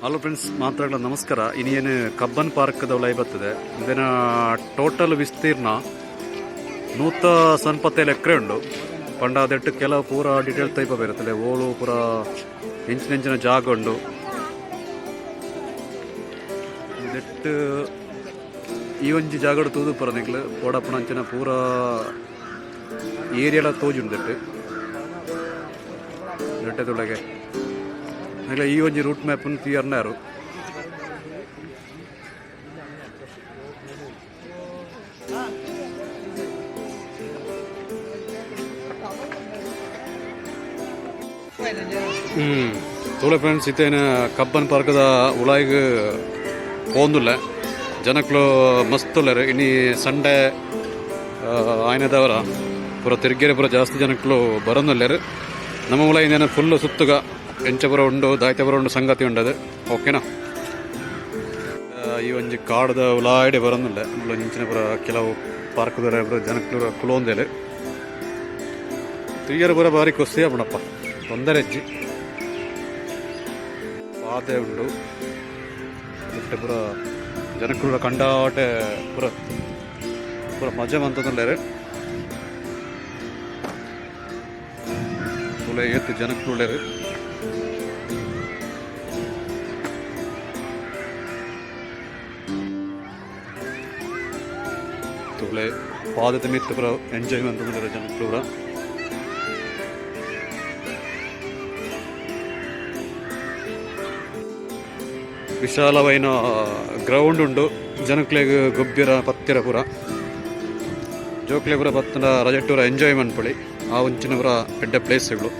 Hello friends, ಮಾತಾಡಲ ನಮಸ್ಕಾರ. ಇನ್ನೇನು Cubbon ಪಾರ್ಕ್ದ ಒಳಗೆ ಬರ್ತದೆ. ಇದನ್ನ ಟೋಟಲ್ ವಿಸ್ತೀರ್ಣ 170 ಎಕರೆ ಉಂಡು. ಪಂಡ ಅದೆಟ್ಟು ಕೆಲವು ಪೂರ ಡೀಟೇಲ್ ಟೈಪ್ ಬರುತ್ತದೆ. ಓಳು ಪೂರ ಹೆಂಚಿನ ಜಾಗ ಉಂಡು. ಇದೆಟ್ಟು ಈ ಒಂಜಿ ಜಾಗ ತೂದು ಪೂರ ನಿಗ್ಲು ಓಡಪ್ಪನ ಅಂಚಿನ ಪೂರ ಏರಿಯಾಲ ತೋಜುಂಡು ದೆಟ್ಟದೊಳಗೆ ಇಲ್ಲ. ಈ ಒಂಜಿ ರೂಟ್ ಮ್ಯಾಪ್ ತೀಯರ್ನಾರು ತೋಳೆ ಫ್ರೆಂಡ್ಸ್. ಇತ್ತೇನು ಕಬ್ಬನ್ ಪಾರ್ಕದ ಉಳಾಯಿಗೆ ಹೋಂದಿಲ್ಲ. ಜನಕ್ಕಳು ಮಸ್ತ್ ಉಳ್ಳರು. ಇನ್ನಿ ಸಂಡೇ ಆಯ್ನದವರ ಪೂರ ತಿರುಗೇರಿ ಪೂರ ಜಾಸ್ತಿ ಜನಕ್ಕಳು ಬರೋದಿಲ್ಲರು. ನಮ್ಮ ಉಳಾಯಿನ ಫುಲ್ಲು ಸುತ್ತುಗ ಎಂಚಪುರ ಉಂಡು, ದಾಯ್ತಪುರ ಉಂಡು, ಸಂಗತಿ ಉಂಡದು. ಓಕೆನಾ? ಈ ಒಂಜಿ ಕಾಡದ ಉಲಾಯ್ಡೆ ಬರೋದಿಲ್ಲ. ಇಂಚಿನ ಪುರ ಕೆಲವು ಪಾರ್ಕ್ದ ಜನಕ್ಕಳು ಕುಲೋಂದೇಲೆ ತಿರುಗೇರಿ ಪೂರ ಬಾರಿ ಖುಷಿ ಆಪಣಪ್ಪ. ತೊಂದರೆ ಹೆಜ್ಜಿ ಪಾತೆ ಉಂಡು. ಮತ್ತೆ ಪೂರ ಜನಕ್ಕಳು ಕಂಡಾಟೆ ಪೂರ ಪೂರ ಮಜಾ ಮಂತದಲ್ಲೇರು. ತುಳೆ ಏತ್ತು ಜನಕ್ಕಳು ತುಳೆ ಪಾದದ ಮಿತ್ತು ಪೂರ ಎಂಜಾಯ್ ಮಂತದಲ್ಲೇರು ಜನಕ್ಕಳು. ವಿಶಾಲವೈನ ಗ್ರೌಂಡ್ ಉಂಡು. ಜನಕ್ಲೆಗ್ ಗೊಬ್ಬಿರ ಪತ್ತಿರ ಪೂರ ಜೋಕ್ಲೆ ಪೂರ ಬತ್ತನ ರಜೆಟ್ಟೂರ ಎಂಜಾಯ್ ಮನ್ಪೊಳಿ. ಆ ಒಂಚಿನ ಪೂರ ಎಡ್ಡ ಪ್ಲೇಸ್ಗಳು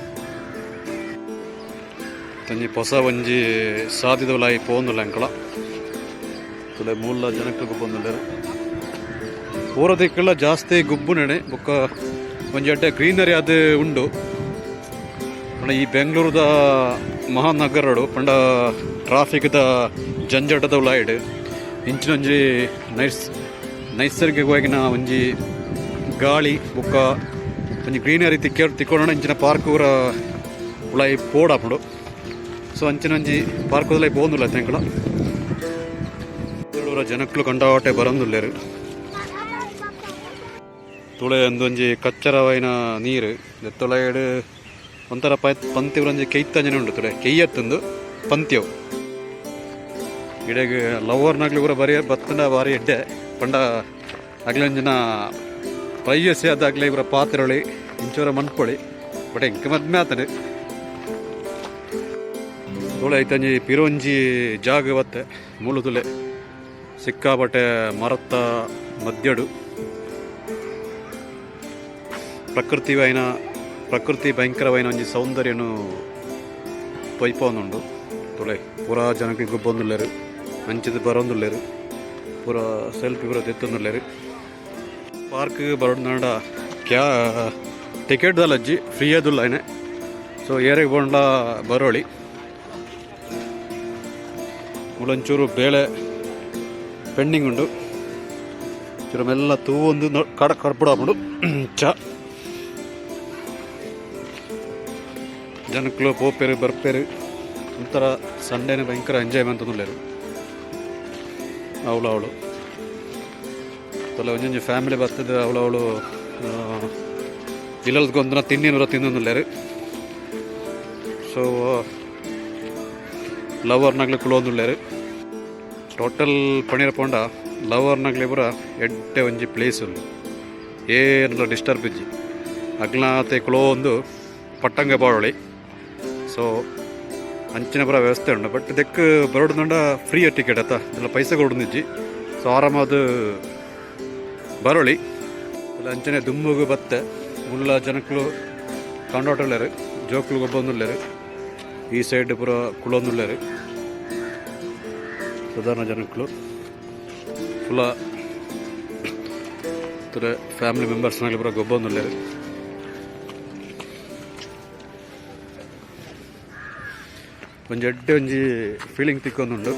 ತಂಜಿ ಹೊಸ ಒಂಜಿ ಸಾಧ್ಯದವಲಾಯಿ ಪೋಂದುಲ್ಲ ಅಂಕಳ ತುಲೆ ಮೂಲ ಜನಕ್ಕೆ ಗೊಬ್ಬೊಂದುಲ್ಲೇರು. ಪೂರ ದಿಕ್ಕಲ್ಲ ಜಾಸ್ತಿ ಗುಬ್ಬು ನೆನೆ ಬೊಕ್ಕ ಒಂಜಿ ಎಡ್ಡೆ ಗ್ರೀನರಿ ಅದು ಉಂಡು. ಈ ಬೆಂಗಳೂರದ ಮಹಾನಗರಡು ಪಂಡ ಟ್ರಾಫಿಕ್ದ ಜಂಜಟದ ಉಲಾಯ್ಡ್ ಇಂಚಿನೊಂಜಿ ನೈಸರ್ಗಿಕವಾಗಿನ ಒಂಜಿ ಗಾಳಿ ಬೊಕ್ಕ ಒಂಜಿ ಗ್ರೀನರಿ ತಿಕ್ಕೋಣ ಇಂಚಿನ ಪಾರ್ಕ್ ಊರ ಉಲಾಯಿ ಪೋಡಾಪುಂಡು. ಸೊ ಅಂಚಿನೊಂಜಿ ಪಾರ್ಕ್ ಉಲಾಯಿ ಪೋಂದುಲ್ಲ ತೆಂಕಳ ಜನಕ್ಕಳು ಕಂಡಾಟೆ ಬರೋದಿಲ್ಲೇರು. ತುಳೆ ಒಂದೊಂಜಿ ಕಚ್ಚರವೈನ ನೀರು ಎತ್ತೊಳಗಡೆ ಒಂಥರ ಪಂತಿವ್ರಂಜಿ ಕೈತ್ತಂಜನೆ ಉಂಡು. ತುಳೆ ಕೆಯ್ಯತ್ತಂದು ಪಂತ್ಯವು ಇಡೆಗೆ ಲವರ್ನಾಗ್ಲಿ ಕೂಡ ಬರೀ ಬತ್ತಂಡ ಬಾರಿ ಎಡ್ಡೆ ಪಂಡ ಆಗ್ಲಂಜಿನ ಪ್ರೈವಸಿ ಅದಾಗ್ಲಿ ಇವರ ಪಾತ್ರೆಳಿ ಇಂಚೂರ ಮನ್ಪೊಳಿ ಬಟ್ ಎಂಕ ಮದ್ಮೆ ಆತನೆ ತುಳೆ ಐತಂಜಿ ಪಿರೊಂಜಿ ಜಾಗ ಬತ್ತೆ ಮೂಲು ತುಳೆ ಸಿಕ್ಕಾಬಟ್ಟೆ ಮರತ್ತ ಮದ್ಯಡು ಪ್ರಕೃತಿ ಭಯಂಕರವೈನ ಒಂಜಿ ಸೌಂದರ್ಯನು ಪೈಪೊಂದುಂಡು. ತುಳೆ ಪೂರ ಜನಕ್ಕೆ ಗೊಬ್ಬೊಂದುಲ್ಲೇರು, ಅಂಚಿದ ಬರೋಂದುಲ್ಲೇರು, ಪೂರ ಸೆಲ್ಫಿ ಪೂರ ತೆತ್ತೊಂದುಲ್ಲೇರು. ಪಾರ್ಕ್ ಬರೋಣ ಟಿಕೆಟ್ ದಲ್ಲಜ್ಜಿ ಫ್ರೀ ಅದುಲ್ಲ ಏನೇ. ಸೊ ಏರಿಗೆ ಬೋಂಡ ಬರೋಳಿ ಮುಳಂಚೂರು ಬೇಳೆ ಪೆಂಡಿಂಗ್ ಉಂಡು. ಚೂರು ಮೆಲ್ಲ ತೂವೊಂದು ಕಡ್ಪುಡಾಪುಂಡು ಚಾ ಜನಕ್ಕಳು ಪೋಪೇರು ಬರ್ಪೇರು ಒಂಥರ ಸಂಡೇನ ಭಯಂಕರ ಎಂಜಾಯ್ಮೆಂಟ್ ಅಂದುಲ್ಲೇರು. ಅವಳು ತೊಲೆ ಒಂಜೊಂಜಿ ಫ್ಯಾಮಿಲಿ ಬರ್ತದೆ. ಅವಳು ಇಲ್ಲಲ್ಗೊಂದು ತಿಂಡಿನೂರ ತಿನ್ನೊಂದುಲ್ಲೇರು. ಸೊ ಲವರ್ನಾಗ್ಲಿ ಕುಳೋಂದುಲ್ಲೇರು. ಟೋಟಲ್ ಪಣೀರ ಪೋಂಡ ಲವರ್ನಾಗ್ಲಿ ಪೂರ ಎಡ್ಡೆ ಒಂಜಿ ಪ್ಲೇಸ್ ಉಂಡು. ಏನೆಲ್ಲ ಡಿಸ್ಟರ್ಬ್ ಇಜ್ಜಿ ಅಗ್ಲಾತೆ ಕುಳೋಂದು ಪಟ್ಟಂಗೆ ಬಾಳೊಳಿ. ಸೊ ಅಂಚಿನ ಪೂರ ವ್ಯವಸ್ಥೆ ಉಂಡು. ಬಟ್ ಇದಕ್ಕೆ ಬರೋಡ್ದಂಡ ಫ್ರೀ ಟಿಕೆಟ್ ಆತ ಎಲ್ಲ ಪೈಸೆ ಕೊಡೋದಿಜ್ಜಿ. ಸೊ ಆರಾಮದ ಬರೋಳಿ ಅಲ್ಲ ಅಂಚನೆ ದುಮ್ಮುಗು ಬತ್ತೆ ಮುಲ್ಲ ಜನಕ್ಕಳು ಕಂಡೋಟಲ್ಲೇರು, ಜೋಕ್ಲು ಗೊಬ್ಬೊಂದುಲ್ಲೇರು. ಈ ಸೈಡ್ ಪೂರ ಕುಳೊಂದುಲ್ಲೇರು. ಸಾಧಾರಣ ಜನಕ್ಕಳು ಫುಲ್ಲ ಫ್ಯಾಮಿಲಿ ಮೆಂಬರ್ಸ್ನಾಗಲಿ ಪೂರ ಗೊಬ್ಬೊಂದುಲ್ಲೇರು. ಒಂಜಿ ಎಡ್ಡೆ ಒಂಜಿ ಫೀಲಿಂಗ್ ತಿಕ್ಕೊಂದುಂಡು.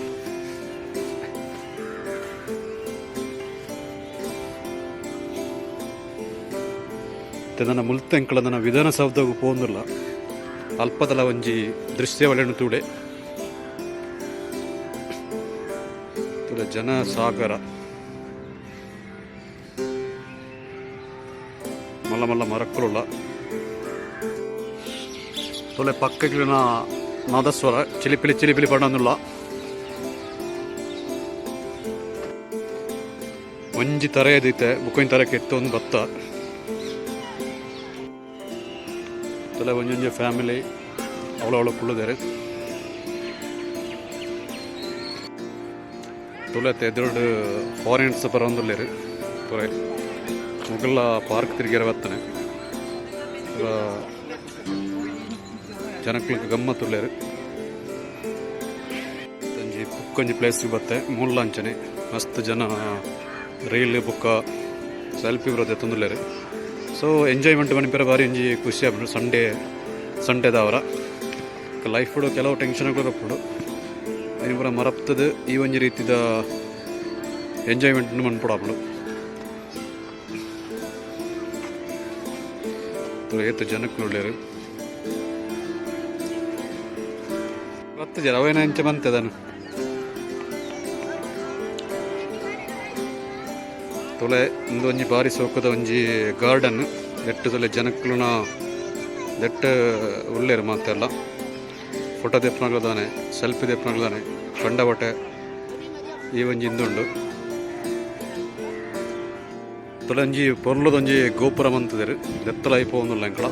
ನನ್ನ ಮುಲ್ತೆಂಕಳ ನನ್ನ ವಿಧಾನಸೌಧಗೂ ಪೋಂದುಲ್ಲ ಅಲ್ಪದಲ ಒಂಜಿ ದೃಶ್ಯವಳೆನು ತೂಡೆ ಜನಸಾಗರ ಮಲ್ಲ ಮಲ್ಲ ಮರಕ್ಕುಲ್ಲ ತೊಲೆ ಪಕ್ಕಗಿನ ನಾದಸ್ವರ ಚಿಲಿಪಿಲಿ ಚಿಲಿಪಿಲಿ ಪಡೋದಿಲ್ಲ. ಒಂಜಿ ತರ ಎದೈತೆ ಬುಕ್ಕಿನ ತರಕ್ಕೆ ಎತ್ತು ಒಂದು ಭತ್ತ ತೊಲೆ ಒಂಜೊಂಜಿ ಫ್ಯಾಮಿಲಿ ಅವಳ ಕುಳ್ಳದಾರೆ ತುಲತೆ ಎದುರು ಫಾರಿನ್ಸ್ ಬರೋಂದಿಲ್ಲೇರು ತೊರೆ ಮುಗಲ್ಲ ಪಾರ್ಕ್ ತಿರುಗಿರ ಬತ್ತಾನೆ ಜನಕ್ಕೆ ಗಮ್ಮತ್ತುಳ್ಳೇರು ಒಂಜಿ ಬುಕ್ಕೊಂಜಿ ಪ್ಲೇಸ್ಗೆ ಬತ್ತೆ ಮೂಲ್ಲಾಂಚನೆ ಮಸ್ತ್ ಜನ ರೀಲ್ ಬುಕ್ಕ ಸೆಲ್ಫಿ ಬರೋದು ತಂದುಳ್ಳೇರು. ಸೊ ಎಂಜಾಯ್ಮೆಂಟ್ ಮನಿಪೇರ ಬಾರಿ ಒಂಜಿ ಖುಷಿ ಆಗ್ಬಿಡು. ಸಂಡೇದವರ ಲೈಫ್ ಕೆಲವು ಟೆನ್ಷನ್ಗಳು ಬಪ್ಪುಡು അതിന് പുറം മറത്തത് ഈ ಒಂಜಿ ರೀತಿದ ಎಂಜಾಯ್ಮೆಂಟ್ನು ಮನ್ಪುಡಾಪುಡು. ಏತು ಜನಕ್ಕುಳ್ಳೇರು ಬತ್ತು ಜನ ಅವೇನ ಇಂಚ ಬಂತದನು ತೊಲೆ ಇಂದು ಒಂಜಿ ಬಾರಿ ಸೋಕದ ಒಂಜಿ ಗಾರ್ಡನ್ ದೆಟ್ಟು ತೊಲೆ ಜನಕ್ಕುನ ದೆಟ್ಟು ಉಳ್ಳೇರು ಮಾತೆಲ್ಲ ಫೋಟೋ ತೆಪ್ಪನಾಗ್ಲದಾನೆ ಸೆಲ್ಫಿ ತೆಪ್ಪನಾಗ್ಲದಾನೆ ಕಂಡಬಟ್ಟೆ ಈ ಒಂಜಿ ಇಂದುಂಡು ತೊಲಂಜಿ ಪೊರ್ಲದೊಂಜಿ ಗೋಪುರ ಮಂತದೇರು ದೆತ್ತಲ ಐಪೋಂದುಲ್ಲ ಎಂಕಳ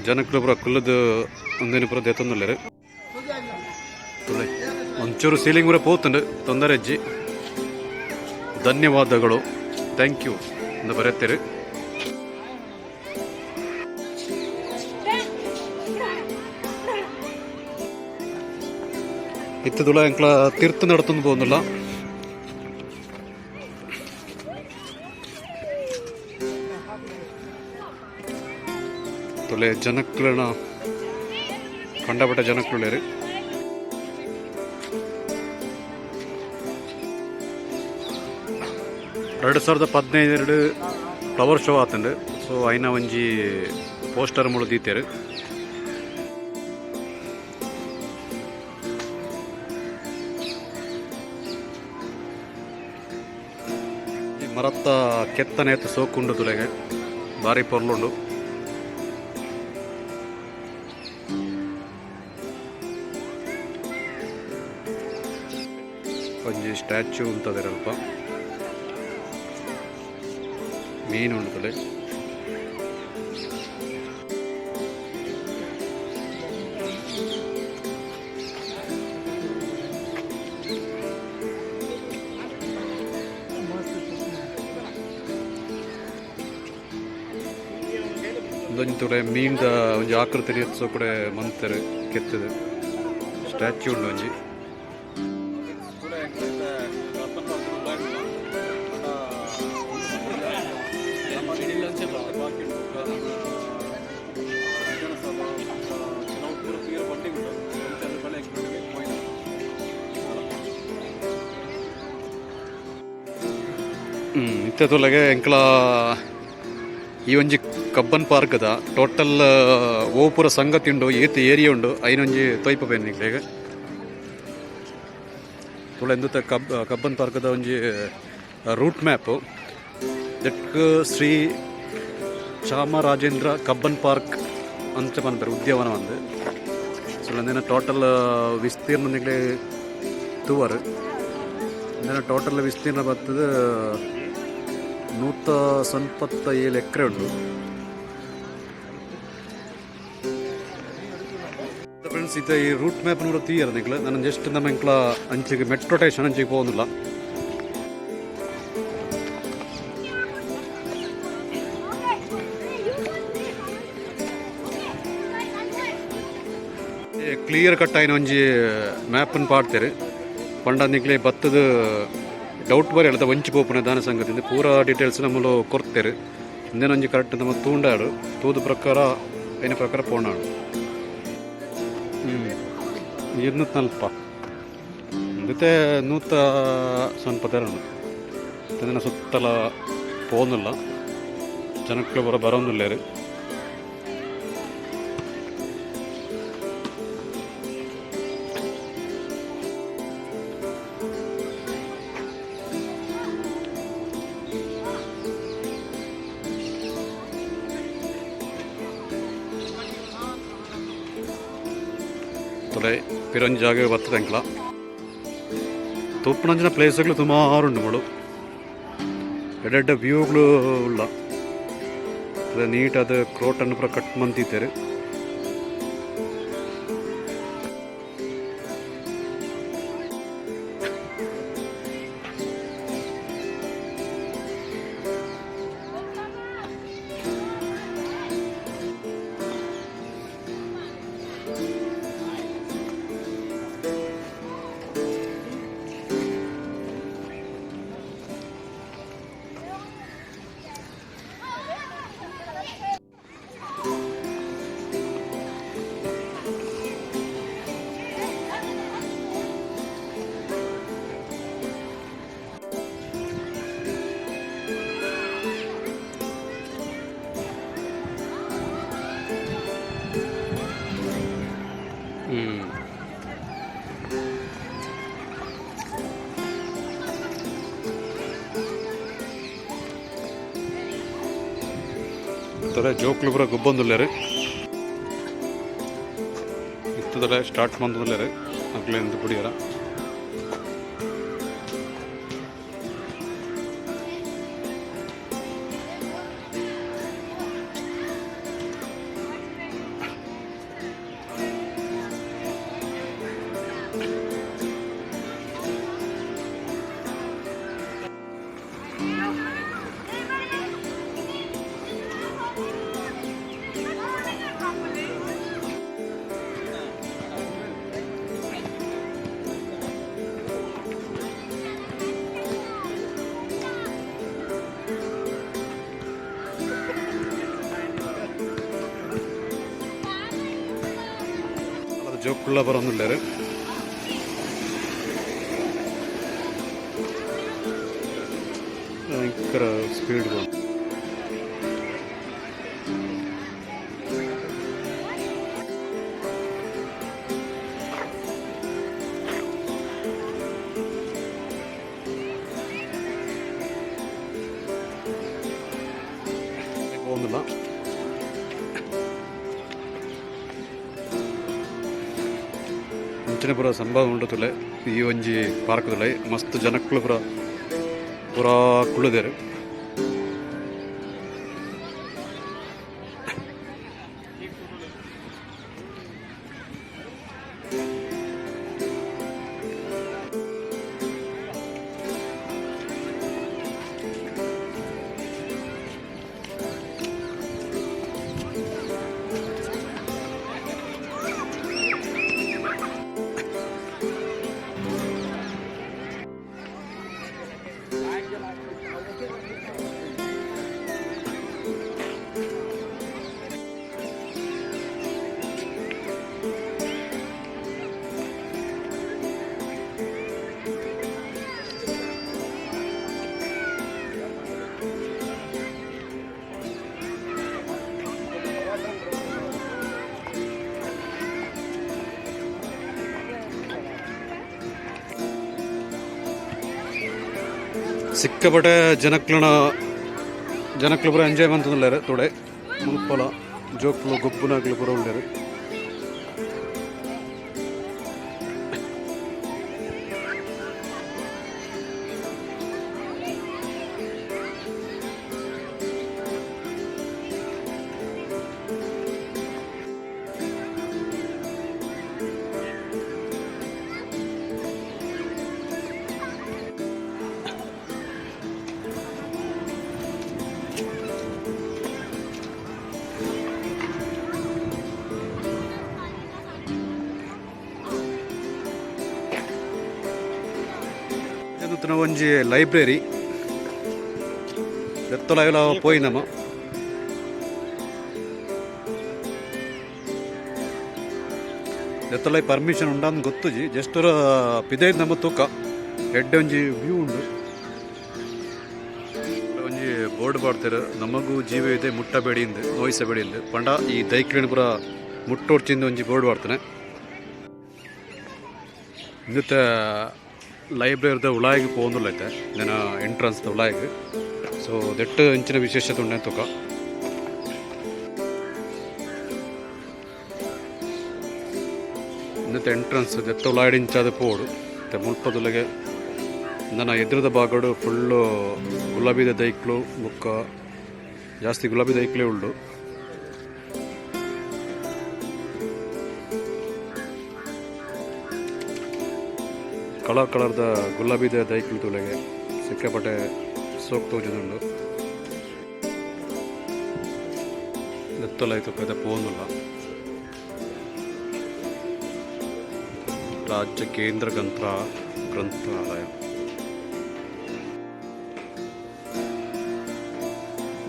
ಜನಕ್ಕಳು ಪೂರ ಕುಲ್ಲದು ಒಂದಿನ ಪೂರ ದೆತ್ತೊಂದುಲ್ಲೇರು ತೊಲೆ ಒಂಚೂರು ಸೀಲಿಂಗ್ ಪೂರ ಪೋತುಂಡು ತೊಂದರೆ ಅಜ್ಜಿ ಧನ್ಯವಾದಗಳು ಥ್ಯಾಂಕ್ ಯು ಎಂದು ಬರೆಯುತ್ತೇರು. ಇತ್ತದುಳ ಎಂಕ್ಲ ತೀರ್ಥ ನಡ್ತಂದು പോകുന്നിಲ್ಲ. ತೊಲೆ ಜನಕ್ಕಳನ್ನ ಕಂಡಪಟ್ಟ ಜನಕ್ಕಳೇರು 2015 ಫ್ಲವರ್ ಶೋ ಆತಂಡು. ಸೊ ಐನ ಒಂಜಿ ಪೋಸ್ಟರ್ ಮುಳು ದೀತೇರು. ಮರತ್ತ ಕೆತ್ತನೆ ಎತ್ತು ಸೋಕುಂಡು ತುಲೆಗೆ ಭಾರಿ ಪೊರ್ಲುಂಡು. ಒಂಜಿ ಸ್ಟ್ಯಾಚ್ಯೂ ಉಂಟದೆ ಅಲ್ಪ ಮೀನು ಉಂಟು ತುಲೆ. ಒಂದೊಂದು ತುಡೆ ಮೀನ್ದ ಒಂಜಿ ಆಕೃತಿ ಎತ್ಸೋ ಕೂಡ ಮಂತರು ಕೆತ್ತದು ಸ್ಟ್ಯಾಚ್ಯೂ ಉಂಡು ಒಂಜಿ. ಇತ್ತದೊಳಗೆ ಎಂಕ್ಲ ಈ ಒಂಜಿ ಕಬ್ಬನ್ ಪಾರ್ಕ್ದ ಟೋಟಲ್ ಓಪುರ ಸಂಗತಿ ಉಂಡು ಏತ್ ಏರಿಯಾ ಉಂಡು ಐನೊಂಜಿ ತೊಯ್ಪ ಬೇನಿಗ್ಲೆಗೆ ತುಳ ಎಂದುತ್ತ ಕಬ್ಬನ್ ಪಾರ್ಕ್ದ ಒಂಜಿ ರೂಟ್ ಮ್ಯಾಪ್ ದೆಕ್ ಶ್ರೀ ಚಾಮರಾಜೇಂದ್ರ ಕಬ್ಬನ್ ಪಾರ್ಕ್ ಅಂತ ಬಂದರು ಉದ್ಯಾನವನ ಒಂದು. ಸೊ ಅಂದಿನ ಟೋಟಲ್ ವಿಸ್ತೀರ್ಣ ನಿಗ್ಲೆ ತೂವರ್ ಅಂದಿನ ಟೋಟಲ್ ವಿಸ್ತೀರ್ಣ ಬರ್ತದ 197 ಎಕರೆ ಉಂಟು. ಫ್ರೆಂಡ್ಸ್ ಇದು ಈ ರೂಟ್ ಮ್ಯಾಪ್ ನೋಡೋ ತೀಯರ್ ನಿಗ್ಲ ನಾನು ಜಸ್ಟ್ ನಮ್ಮ ಎಂಕ್ಲ ಅಂಚಿಗೆ ಮೆಟ್ರೋ ಸ್ಟೇಷನ್ ಅಂಚಿಗೆ ಹೋಗೋದಿಲ್ಲ. ಕ್ಲಿಯರ್ ಕಟ್ ಆಯ್ನ ಒಂಜಿ ಮ್ಯಾಪನ್ನು ಪಾಡ್ತೇವೆ ಪಂಡ ನಿಗ್ಲೆ ಬತ್ತದ ಡೌಟ್ ಬಾರಿ ಹೇಳ್ತಾ ವಂಚಿ ಪೋಪುನ ದಾನ ಸಂಗತಿಂದ ಪೂರ ಡೀಟೇಲ್ಸ್ ನಮ್ಮಲು ಕೊಡ್ತೇವೆ. ಇಂದೇನೊಂಜಿ ಕರೆಕ್ಟ್ ನಮ್ಮ ತೂಂಡಾಡು ತೂದ ಪ್ರಕಾರ ಐನ ಪ್ರಕಾರ ಪೋಣಾಡು 240 ಜೊತೆ 100 ತರನು ಅದನ್ನು ಸುತ್ತಲ പോകുന്നില്ല ಜನಕ್ಕೆ ಬರೋന്നിಲ್ಲ. ತೊಲೆ ಪಿರೊಂಜಿ ಜಾಗ ಬರ್ತದೆ ಅಂಕಲ ತೂಪುನಂಚಿನ ಪ್ಲೇಸ್ಗಳು ಸುಮಾರು ಉಂಟು ಮಳು ಎಡ್ಡೆಡ್ಡ ವ್ಯೂಗಳು ಉಳ್ಳ ಅದು ನೀಟಾದ ಕ್ರೋಟನ್ನು ಪೂರ ಕಟ್ ಮಂತಿದ್ದಾರೆ. ಜೋಕ್ಲು ಪೂರ ಗೊಬ್ಬೊಂದುಲ್ಲೇರು ಇತ್ತದಲ್ಲ ಸ್ಟಾರ್ಟ್ ಮಂದುಲ್ಲೇರು ಅಗ್ಲಿಂದ ಕುಡಿಯರ ಜೋಕ್ಕುള്ള പറന്നുള്ളേര് ഭയങ്കര സ്പീഡ് പോകും. പോകുന്നില്ല. ಮುಂಚಿನ ಪೂರ ಸಂಭವ ಉಂಟುತ್ತಲೆ ಈ ಒಂಜಿ ಪಾರ್ಕ್ದಲೆ ಮಸ್ತ್ ಜನಕ್ಕಳು ಪೂರ ಪೂರಾ ಕುಳಿದೇರು. ಸಿಕ್ಕಾಪಟ್ಟೆ ಜನಕ್ಕಳು ಪೂರ ಎಂಜಾಯ್ ಮಂತಂದುಲ್ಲೇರು ತೋಡೆ ಮುಲ್ಪಲ ಜೋಕ್ಲು ಗೊಬ್ಬುನಾಗ್ಲು ಪೂರ ಉಳ್ಳೇರು. ಒಂಜಿ ಲೈಬ್ರರಿ ಎತ್ತೊಲ ಪೋಯಿನಮ್ಮ ಎತ್ತೊಲ ಪರ್ಮಿಷನ್ ಉಂಡಂದು ಗೊತ್ತುಜಿ ಜಸ್ಟ್ ಪಿದೈದು ನಮ್ಮ ತೂಕ ಎಡ್ಡೆ ಒಂಜಿ ವ್ಯೂ ಉಂಡು. ಒಂಜಿ ಬೋರ್ಡ್ ಪಾಡ್ತಾರೆ ನಮಗೂ ಜೀವ ಇದೆ ಮುಟ್ಟಬೇಡಿ ಇಂದು ನೋಯಿಸಬೇಡಿ ಇಂದು ಪಂಡ ಈ ದೈಕ್ಲಿನ ಪೂರ ಮುಟ್ಟೋಡ್ಚಿಂದ ಒಂಜಿ ಬೋರ್ಡ್ ಪಾಡ್ತಾನೆ. ಇಂದത്തെ ಲೈಬ್ರರಿದ ಉಳಾಯಿಗೆ ಪೋಂದುಲ್ಲೈತೆ ನನ್ನ ಎಂಟ್ರನ್ಸ್ದ ಉಳಾಯಿಗೆ. ಸೊ ದೆಟ್ಟು ಇಂಚಿನ ವಿಶೇಷತೆ ಉಂಡೆ ತೂಕ. ಇನ್ನತೆ ಎಂಟ್ರೆನ್ಸ್ ದೆತ್ತ ಉಲಾಡಿಂಚಾದ ಪೋಡು ಮತ್ತು ಮುಲ್ಪದುಲೆಗೆ ನನ್ನ ಎದುರದ ಭಾಗಡು ಫುಲ್ಲು ಗುಲಾಬಿದ ದೈಕ್ಲು ಬುಕ್ಕ ಜಾಸ್ತಿ ಗುಲಾಬಿ ದೈಕ್ಲೇ ಉಳ್ಳು. ಕಲರ್ ಕಲರ್ದ ಗುಲಾಬಿದ ದೈಕ್ಲು ತುಲೆಗೆ ಸಿಕ್ಕಾಪಟ್ಟೆ ಸೋಕ್ ತೋಜುದುಂಡು. ಎತ್ತಲಾಯ್ತು ಪದ ಪೋನುಲ್ಲ. ರಾಜ್ಯ ಕೇಂದ್ರ ಗ್ರಂಥಾಲಯ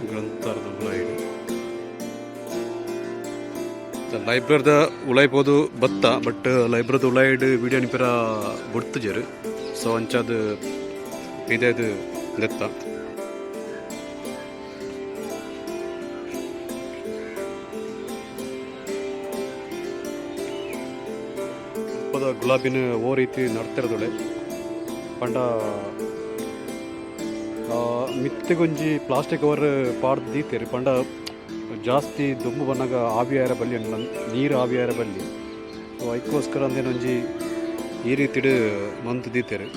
ಗ್ರಂಥಾಲಯದ ಉಲಾಯಿಡು ಲೈಬ್ರರಿದ ಉಲಾಯ್ಬೋದು ಬತ್ತ ಬಟ್ ಲೈಬ್ರರಿದ ಉಲಾಯಿಡು ವಿಡಿಯೋ ನಿಪರ ಬಿಡ್ತುಜರು. ಸೊ ಅಂಚಾದ ಇದೇದು ದೆತ್ತ ಗುಲಾಬಿನ ಓ ರೀತಿ ನಡ್ತಿರೋದೊಳೆ ಪಂಡ ಮಿತ್ತಿಗೊಂಜಿ ಪ್ಲಾಸ್ಟಿಕ್ ಕವರ್ ಪಾಡ್ದು ದೀತೇರಿ ಪಂಡ ಜಾಸ್ತಿ ದುಂಬು ಬನ್ನಾಗ ಆವಿಯಾರ ಬಲ್ಲಿ ನೀರು ಆವಿಯಾರ ಬಲ್ಲಿ. ಸೊ ಅದಕ್ಕೋಸ್ಕರ ಅಂದೇನೊಂಜಿ ಈ ರೀತಿಡು ಮಂತು ದೀತೇರಿ.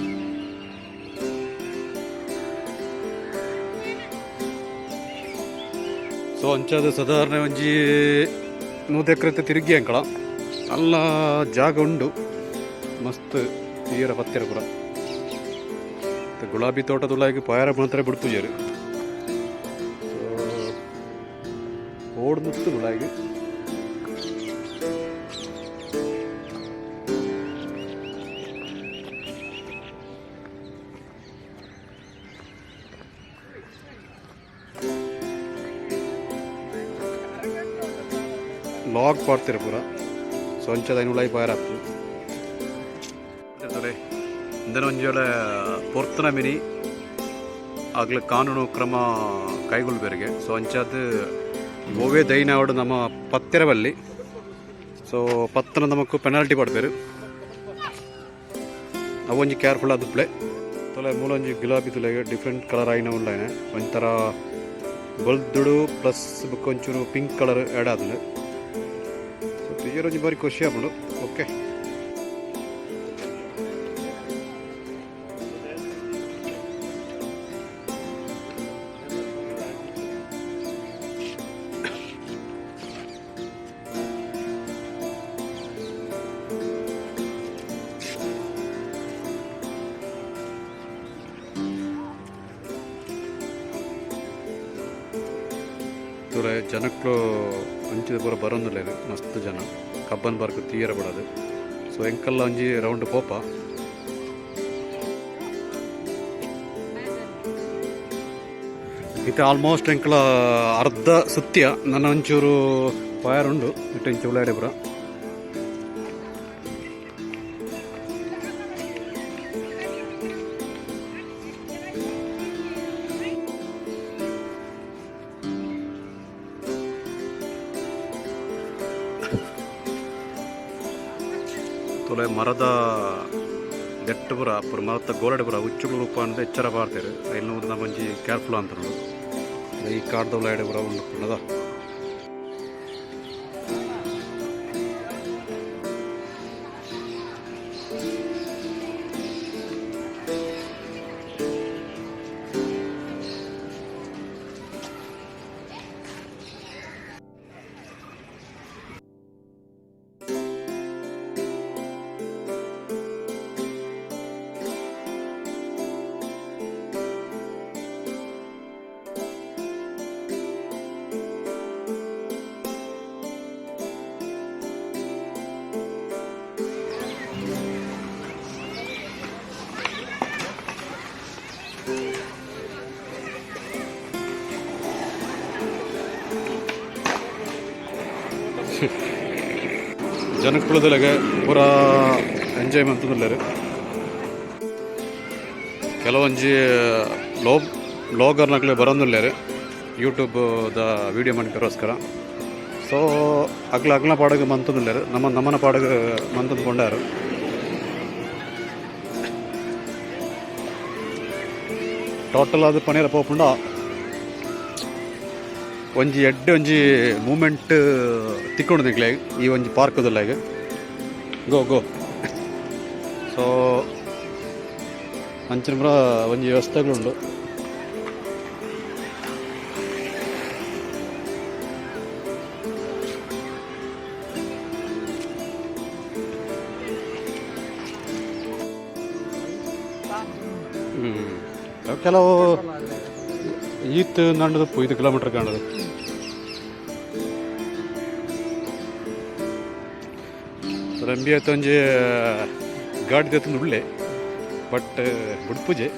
ಸೊ ಅಂಚಾದ ಸಾಧಾರಣ ಒಂಜಿ 100 ಎಕರೆ ತಿರುಗಿ ಅಂಕಳ ಅಲ್ಲ ಜಾಗ ಉಂಡು ಮಸ್ತ್ ತೀರ ಪತ್ತಿರ ಪುರ. ಗುಲಾಬಿ ತೋಟದುಲಾಗಿ ಪಾಯರ ಮಾತ್ರ ಬಿಡ್ಪುಜರು ಓಡ್ ಮುತ್ತು ಗುಲಾಗಿ ಲಾಗ್ ಪಾಡ್ತಿರ ಪುರ. ಸೊ ಅಂಚದ ಐನುಲಾಗಿ ಪಾಯರ ಆಗ್ತದೆ ಇಂದನೊಂಜೋಳ ಪೊರ್ತನ ಮಿನಿ ಆಗ್ಲ ಕಾನೂನು ಕ್ರಮ ಕೈಗೊಳ್ಬೇರಿಗೆ. ಸೊ ಅಂಚಾದ ಗೋವೆ ದೈನಾವಡು ನಮ್ಮ ಪತ್ತಿರ ಬಲ್ಲಿ. ಸೊ ಪತ್ತನ ನಮಕ್ ಪೆನಾಲ್ಟಿ ಪಡ್ಬೇರು ಅವೊಂಜಿ ಕೇರ್ಫುಲ್ ಆದುಪ್ಲೆ ತೊಲೆ ಮೂಲೊಂಜಿ ಗುಲಾಬಿ ತುಲೆಗೆ ಡಿಫ್ರೆಂಟ್ ಕಲರ್ ಆಯ್ನ ಉಂಡಾಯ್ನೆ ಒಂಥರ ಬಲ್ದುಡು ಪ್ಲಸ್ ಬುಕ್ಕೊಂಚೂರು ಪಿಂಕ್ ಕಲರ್ ಆ್ಯಡ್ ಆದನು. ಸೊ ತೀರೊಂಜಿ ಬಾರಿ ಖುಷಿ ಆಗ್ಬಿಡು. ಓಕೆ ಜನಕ್ಕಳು ಅಂಚಿದ ಪೂರ ಬರೋದಿಲ್ಲ ಇದು ಮಸ್ತ್ ಜನ ಕಬ್ಬನ್ ಪಾರ್ಕ್ ತೀರ ಬಿಡೋದು. ಸೊ ಎಂಕಲ್ಲ ಒಂಜಿ ರೌಂಡ್ ಪೋಪ ಇತ್ತೆ ಆಲ್ಮೋಸ್ಟ್ ಎಂಕಲ ಅರ್ಧ ಸುತ್ಯ ನನ್ನ ಒಂಚೂರು ಫೈರ್ ಉಂಡು ಇಟ್ಟು ಇಂಚು ಉಳ್ಳಾಡೆ ಪುರ. ತೊಲೆ ಮರದ ದೆಟ್ಟು ಪುರ ಪುರ ಮರದ ಗೋಲಡೆ ಪುರ ಉಚ್ಚುಗಳು ರೂಪ ಅಂತ ಎಚ್ಚರ ಬಾರ್ತಾರೆ. ಇಲ್ಲಿ ನಮ್ಮಂಜಿ ಕೇರ್ಫುಲ್ ಅಂತ ಈ ಕಾಡ್ದವ್ಲ ಎಡೆ ಪುರ ಉಂಡು ಪುಣ್ಣದ. ಜನಕ್ಕುಳದೊಳಗೆ ಪೂರ ಎಂಜಾಯ್ ಮಂತುಲ್ಲರು ಕೆಲವೊಂಜಿ ಬ್ಲಾಗರ್ನಕ್ಲೆ ಬರೋದಿಲ್ಲರು ಯೂಟ್ಯೂಬ್ದ ವೀಡಿಯೋ ಮಾಡಿರೋಸ್ಕರ. ಸೊ ಅಗ್ಲ ಪಾಡಗೆ ಮಂತುಲ್ಲರು ನಮ್ಮನ ಪಾಡಗೆ ಮಂತಂದ್ಕೊಂಡಾರು. ಟೋಟಲ್ ಅದು ಪನೇರ ಪೋಪುಂಡ ಒಂಜಿ ಎಡ್ಡೆ ಒಂಜಿ ಮೂಮೆಂಟ್ ತಿಕ್ಕೊಂಡು ನಿಕ್ಲೆ ಈ ಒಂಜಿ ಪಾರ್ಕ್ದಲ್ಲಾಗ ಗೋ ಸೊ ಅಂಚಿನ ಪುರ ಒಂಜಿ ವ್ಯವಸ್ಥೆಗಳುಂಡು. ಕೆಲವು ಈತ್ ನಂಡದು 5 ಕಿಲೋಮೀಟರ್ ಕಾಣದು. ರಂಬಿ ಆಯ್ತು ಒಂಜಿ ಗಾಡಿ ತೆತ್ತಂದು ಉಳ್ಳೆ ಬಟ್ ಬುಡ್ಪುಜೆ.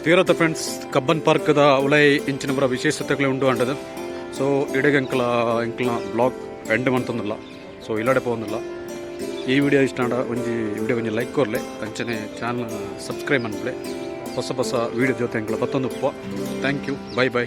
ತೀರತ್ತ ಫ್ರೆಂಡ್ಸ್, ಕಬ್ಬನ್ ಪಾರ್ಕ್ದ ಉಲೈ ಇಂಚಿನ ಬರ ವಿಶೇಷತೆಗಳು ಉಂಟು ಅಂಟದು. ಸೊ ಇಡೆಗೆ ಎಂಕಲ ಬ್ಲಾಗ್ ಎಂಡ್ ಮಂತಂದಿಲ್ಲ. ಸೊ ಇಲ್ಲಡೆ ಪೋಂದಿಲ್ಲ. ಈ ವಿಡಿಯೋ ಇಷ್ಟ ಆಂಡ ಒಂಜಿ ವಿಡಿಯೋ ಒಂಜಿ ಲೈಕ್ ಕೊರ್ಲೆ, ಅಂಚನೆ ಚಾನಲ್ ಸಬ್ಸ್ಕ್ರೈಬ್ ಅನ್ಬಿಡೆ. ಹೊಸ ವೀಡಿಯೋ ಜೊತೆ ಎಂಕಲ ಮತ್ತೊಂದು ಉಪ್ಪ. Thank you, by.